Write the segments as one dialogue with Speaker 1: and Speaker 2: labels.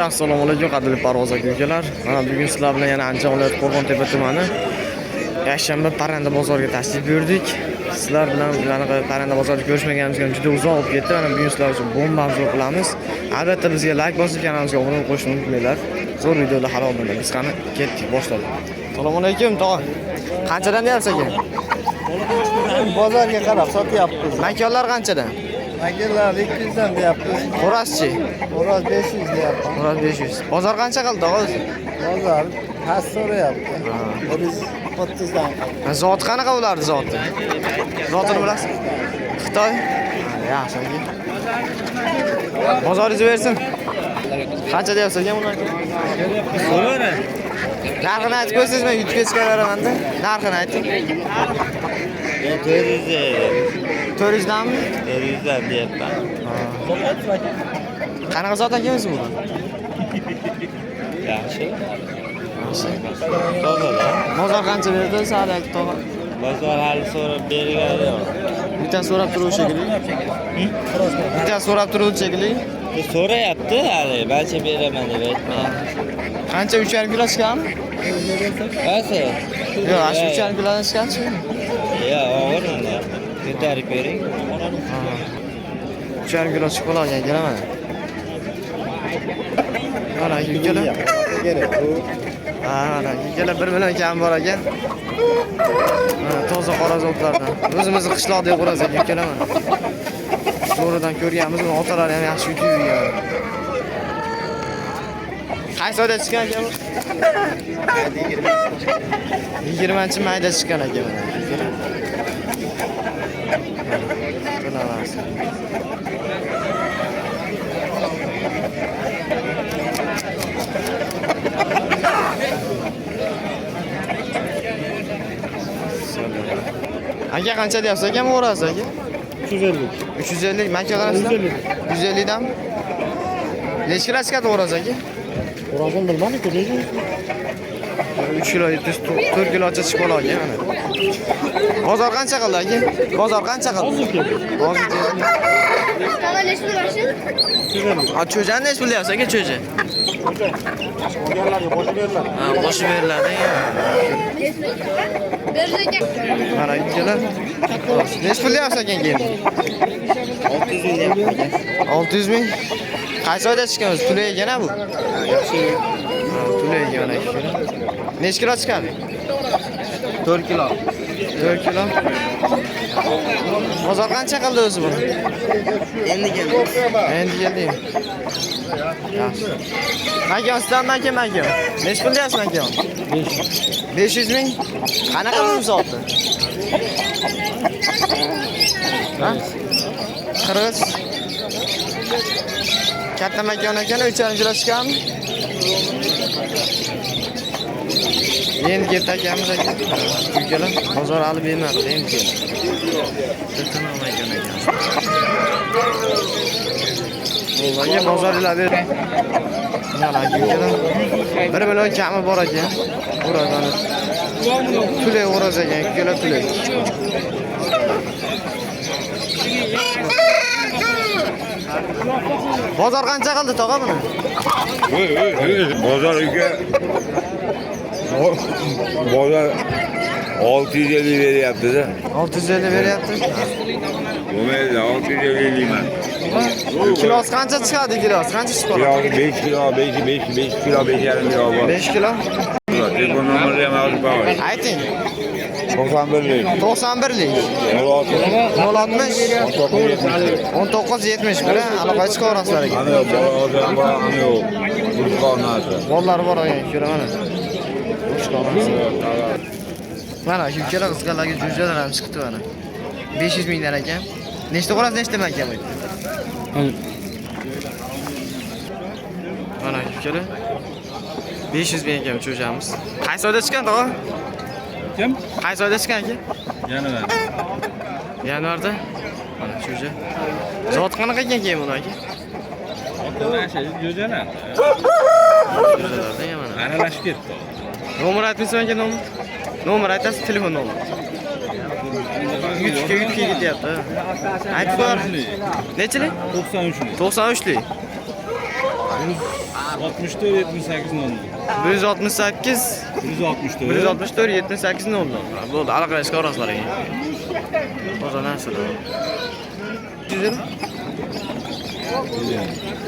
Speaker 1: Assalomu alaykum qadrli parvoz aka-ukalar. Mana bugun sizlar bilan yana Andijon viloyati Qo'rg'ontepa tumani yakshanba parranda bozoriga tashrif buyurdik. Sizlar bilan anaqa parranda bozorida ko'rishmaganimizga juda uzoq bo'lib ketdi. Mana bugun sizlar uchun bomba obzor qilamiz. Albatta bizga like bosib, kanalimizga obuna bo'lib qo'yishni unutmanglar. Zo'r videolar halol bo'ladi. Biz qani ketdik, boshladik. Assalomu alaykum, tog'a. Qanchadan deyapsiz aka?
Speaker 2: Bozorga qarab sotyapmiz.
Speaker 1: Makonlar qanchadan?
Speaker 2: Makonlar 200 dan deyapmiz.
Speaker 1: Xo'rozchi?
Speaker 2: Xo'roz 500 deyapmiz.
Speaker 1: Xo'roz 500. Bozor qancha qildi, tog'a?
Speaker 2: Bozor past so'rayapti. 130 dan.
Speaker 1: Zot qanaqa bo'lardi zoti? Zotini bilasiz? Xitoy? Yaxshi aka. Bozoringiz bersin. Qancha deyapsiz aka buni?
Speaker 2: So'rara.
Speaker 1: Narxini aytib qo'ysangiz men YouTube'ga chiqaraman-da. Narxini ayting.
Speaker 2: 400.
Speaker 1: 400 danmi?
Speaker 2: 400 dan deyapman.
Speaker 1: Qanaqa zot akamiz bu?
Speaker 2: Yaxshi.
Speaker 1: Yaxshi.
Speaker 2: To'g'ri.
Speaker 1: Bozor qancha berdi sa'dak tog'a?
Speaker 2: Bozor hali so'rab bergani yo'q.
Speaker 1: Bitta so'rab turuvchi shekilli. Bitta so'rab turuvchi shekilli.
Speaker 2: So'rayapti hali, barcha beraman deb aytmayapti.
Speaker 1: Qancha 3,5 kilo chiqadimi?
Speaker 2: Qaysi?
Speaker 1: Yo'q, ash 3,5 kilodan chiqadimi?
Speaker 2: Yo'q, og'ir unda. Ko'tarib bering.
Speaker 1: 3,5 kilo chiqib qolgan kelaman. Mana yukkalar. Mana yukkalar 1 million kam bor ekan. Mana toza qora zotlardan. O'zimizni qishloqda qo'ramiz yukkalar mana. Zo'ridan ko'rganmiz, otalar ham yaxshi yutib yurgan. Qaysi oyda chiqqan ekan bu? 20-mayda chiqqan ekan mana. Aka qancha deyapsiz aka, o'rasiz aka?
Speaker 2: 350.
Speaker 1: 350 maka qarasizlar? 150 dan. Necha kilo chiqadi o'rasiz aka?
Speaker 2: O'razini bilmadim, ko'rdingizmi?
Speaker 1: 3 kilo 4 kilocha chiqib qolgan mana. Bozor qancha qildi aka? Bozor qancha qildi? Hozir Ha, cho'jani nech pul deyapsiz aka, cho'ja? Ha, qo'shib beriladi. Mana ikkilar. Nech pul deyapsiz aka keyin?
Speaker 2: 600 ming deyapman.
Speaker 1: 600 ming. Qaysi oyda chiqamiz? Tulay ekan bu?
Speaker 2: Yaxshi.
Speaker 1: Ha, tulay ekan mana ikkilar. Nech kilo chiqadi?
Speaker 2: 4 kilo.
Speaker 1: 4 kilo. Bozor qancha qildi o'zi buni?
Speaker 2: Endi keldi.
Speaker 1: Endi keldi. Yaxshi. Makon sizdan makon. Nech pul deyapsiz makon? 500 ming. Qanaqa bu zotni? Ha? Qirg'iz. Katta makon ekan, 3,5 kilo chiqadimi? Endi keldi akamiz aka. Ukalar bozor olib bermadi, endi keldi. Katta makon ekan. O'g'laga bozor iladi. Mana ukalar 1 million kami bor ekan. O'razani. Tulay o'raz ekan, ukalar tulay. Bozor qancha qildi tog'a buni?
Speaker 3: Bozorga bozor 650 beryapti-da.
Speaker 1: 650 beryapti.
Speaker 3: Bo'lmaydi, 650 deyman.
Speaker 1: Kilosi qancha chiqadi kilosi? Qancha chiqadi?
Speaker 3: Kilosi 5 kilo, 5 kilo, 5,5 kilo bor.
Speaker 1: 5 kilo.
Speaker 3: Telefon nomerini ham yozib qo'ying.
Speaker 1: Ayting.
Speaker 3: 91lik.
Speaker 1: 91lik. 060 1970 bilan aloqa chiqarasizlar ekan.
Speaker 3: Ana bozor bor, ana yo'q. Burqonasi.
Speaker 1: Bolalar bor ekan, ko'ra mana. Mana yukkalar qizlarga jo'jalar ham chiqdi mana. 500 mingdan ekan. Nechta qo'rasiz, nechta makam aytdi? Mana yukkalar 500 ming ekan jo'jamiz. Qaysi oyda chiqqan tog'a?
Speaker 2: Kim?
Speaker 1: Qaysi oyda chiqqan aka?
Speaker 2: Yanvar.
Speaker 1: Yanvarda. Mana jo'ja. Zot qanaqa ekan keyin buni aka?
Speaker 2: Jo'jana.
Speaker 1: Jo'jalardan mana.
Speaker 2: Aralashib ketdi.
Speaker 1: Nomer aytmaysan aka, nomer? Nomer aytasiz, telefon nomer. YouTube'ga ketyapti. Aytib qo'yar. Nechalik?
Speaker 2: 93lik.
Speaker 1: 93lik.
Speaker 4: 164 78 0.
Speaker 1: 168
Speaker 4: 164.
Speaker 1: 164 78 ne oldu? Bo'ldi, aloqalashishga orasizlar ekan. Bozor narsalar. 100 mi?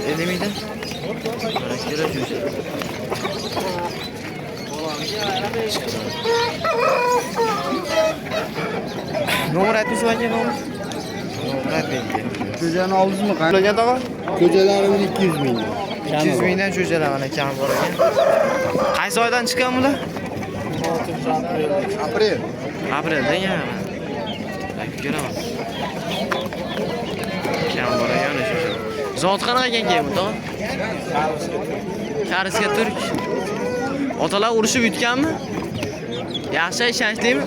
Speaker 1: 50 miydi? Mana kerak 100. Nomer aytmisiz aka, nomer? Nomer aytmaydi.
Speaker 4: Ko'jani oldingizmi?
Speaker 1: Qo'ygan tog'a?
Speaker 4: Ko'jalarimiz 200 ming.
Speaker 1: 200 mingdan cho'jalar mana kam bor ekan. Qaysi oydan chiqqan bular?
Speaker 4: Aprel.
Speaker 1: Apreldan ya. Ko'raman. Kam bor ekan o'sha. Zot qanaqa ekan keyin bu tog'a? Karisga turk. Otalar urushib yutganmi? Yaxshi, ishonchlimi?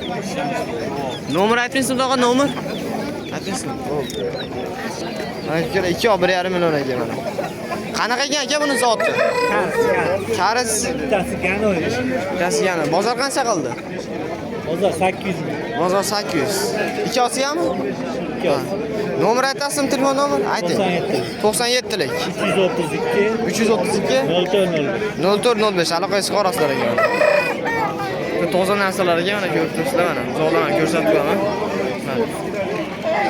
Speaker 1: Nomer aytmaysizmi tog'a, nomer? Aytmaysizmi? Mana ko'ra 2,5 million ekan mana. Qanaqa ekan aka buni zoti? Karis.
Speaker 4: Bittasi ganoy.
Speaker 1: Bittasi yana. Bozor qancha qildi?
Speaker 4: Bozor 800 ming.
Speaker 1: Bozor 800. Ikkosi ham? Nomer aytasizmi, telefon nomer? Ayting. 97 lik.
Speaker 4: 332
Speaker 1: 332 0405 aloqasi qorasizlar ekan. Bu toza narsalarga mana ko'rib turibsizlar mana. Zo'rlarni ko'rsatib qo'yaman.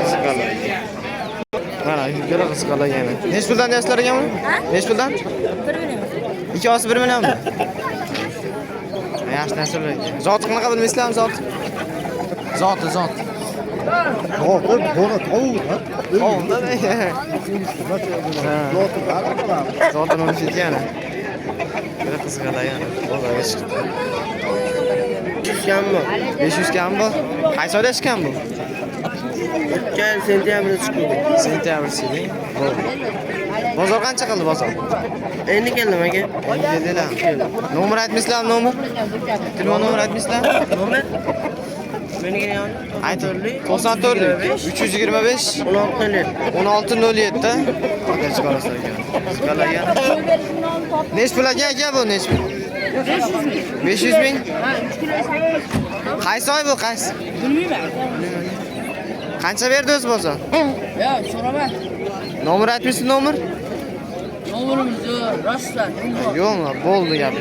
Speaker 1: Qiziqalar. Mana ko'ra qiziqalar yana. Nech puldan deyapsizlar ekan buni? Nech puldan?
Speaker 5: 1 million.
Speaker 1: Ikkosi 1 millionmi? Yaxshi narsalar ekan. Zoti qanaqa bilmaysizlarmi zot? Zoti. Oldu ne? Zaten onu şey yani. Böyle kızgada yani. Vallahi çıktı. 500 kam mı? 500 kam mı? Kaç ayda çıkan bu?
Speaker 2: Gel sentyabrda chiqdi.
Speaker 1: Sentyabr sili. Bozor qancha qildi bozor?
Speaker 2: Endi keldim aka.
Speaker 1: Endi dedilar. Nomer aytmaysizlarmi, nomer? Telefon nomer aytmaysizlarmi?
Speaker 2: Nomer? Meniga yon.
Speaker 1: Ayting. 94 325 1607 da. Qancha qarasizlar ekan? Qalagan. Nech pul aka bu nech pul? 500 ming. Qaysi oy bu qaysi?
Speaker 5: Bilmayman.
Speaker 1: Qancha berdi o'zi bozor?
Speaker 5: Yo, so'rama.
Speaker 1: Nomer aytmaysiz nomer?
Speaker 5: Nomerimiz rostdan.
Speaker 1: Yo'qmi? Bo'ldi gap.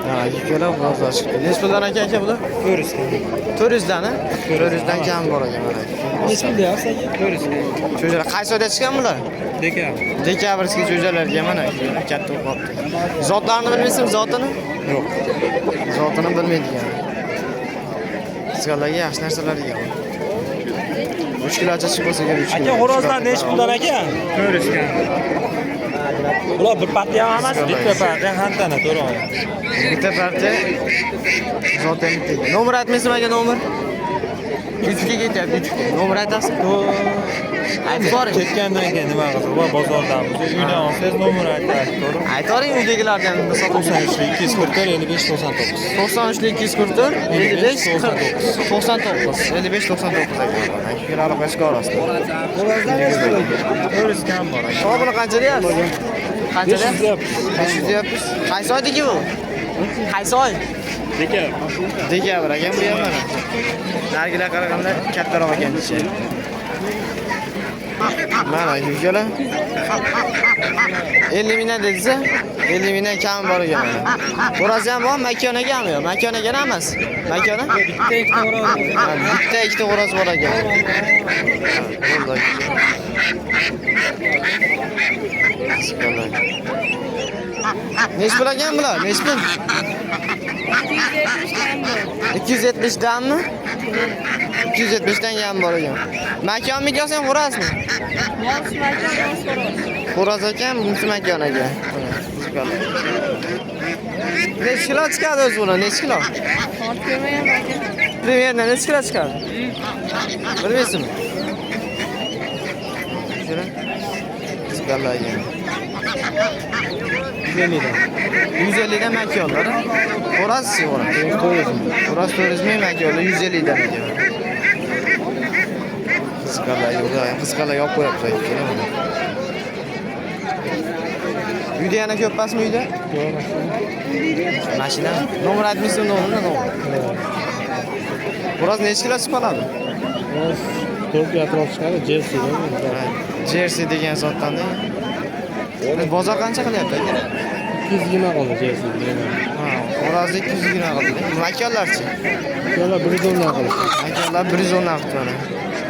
Speaker 1: Ha, ikkala bozor chiqdi. Nech puldan aka bular? 400 dan, 400 dan kam bor ekan mana.
Speaker 4: Nech pul deyapsiz aka? 400.
Speaker 1: Cho'jalar qaysi oyda chiqqan bular? Dekabrga cho'jalarga mana katta o'qyapti. Zotlarni bilmaysizmi, zotini? Yo'q. Zotini bilmaydigan. Sizlarga yaxshi narsalar ekan. 3 kilocha chiqib bo'lsa kerak 3 kilo.
Speaker 4: Aka xo'rozlar nech puldan aka? 400 kan. Ular bir partiya emas, bitta partiya hantana to'g'ri.
Speaker 1: Bitta partiya zotan bitta. Nomer aytmaysizmi aka nomer? 3 ga ketyapti 3 ga. Nomer aytasiz? Aytib boring.
Speaker 4: Ketgandan keyin nima qilasiz? Va bozordamiz. Uydan olsangiz nomer aytasiz, to'g'ri?
Speaker 1: Aytoring uydagilardan sotuvchi
Speaker 4: 93 244 55 99.
Speaker 1: 93 244 55 99 55 99 ekan. Kelar aloqasi ko'rasiz.
Speaker 4: Xo'rozlar nech pul aka? 400 kan bor aka.
Speaker 1: Shoh buni qancha deyapsiz? Qancha
Speaker 4: 500 deyapsiz.
Speaker 1: 500 deyapsiz. Qaysi oydagi bu? Qaysi oy? Dekabr ekan bu ham mana. Nargilar qaraganda kattaroq ekan ichi. Mana yukala 50 mingdan dediz, 50 mingdan kam bor ekan mana. Xo'rozi ham bor, makonagami yo'q? Makonaga emas. Makona? Bitta ikkita xo'roz bor ekan. Bo'ldi. Nech pul ekan bular? Nech pul? 270 danmi? 270 dan ham bor ekan. Makonmi yo'qsa xo'rozmi? Xo'roz ekan, bunisi makon ekan. Nech kilo chiqadi o'zi buni? Nech kilo? Примерно nech kilo chiqadi? Bilmaysizmi? Shura. Chiqadi ekan. 150 dan. 150 dan makonlar. Xo'roz xo'roz. Xo'roz 400 ming makonlar 150 dan ekan. Qizqalar yo'q qo'yapti ekan. Uyda yana ko'p pasmi uyda? Yo'q, mashina. Nomer aytmaysizmi, nomer? Xo'roz nech kilo chiqib qoladi?
Speaker 4: 4 atrof chiqadi, Jersey.
Speaker 1: Jersey degan zotdan. Bozor qancha qilyapti aka?
Speaker 4: 220 qoldi jaysiz.
Speaker 1: Ha, xo'rozni 220 qildi. Makonlarchi?
Speaker 4: Yo'la 110 dan qildi.
Speaker 1: Makonlar 110 dan qildi mana.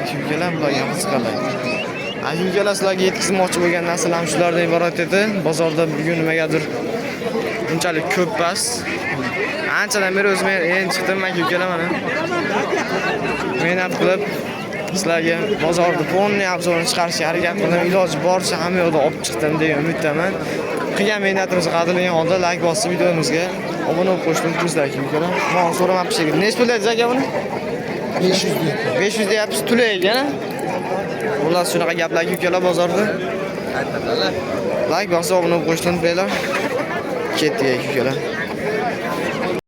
Speaker 1: Aka-ukalar bularga ham qiziqarlar. Aka-ukalar sizlarga yetkazmoqchi bo'lgan narsalar ham shulardan iborat edi. Bozorda bugun nimagadir bunchalik ko'p emas. Anchadan beri o'zim endi chiqdim aka-ukalar mana. Mehnat qilib sizlarga bozorda polniy obzorini chiqarishga harakat qildim. Iloji boricha hamma yoqda olib chiqdim degan umiddaman. Qilgan mehnatimizni qadrlagan holda like bosib videomizga obuna bo'lib qo'yishni unutmaysizlar aka-ukalar. Men so'ramabsiz ekan. Nech pul deysiz aka buni? 500 deyapsiz, to'lay ekan. Xullas shunaqa gaplar aka-ukalar bozorda. Like bosib obuna bo'lib qo'yishni unutmanglar. Ketdik aka-ukalar.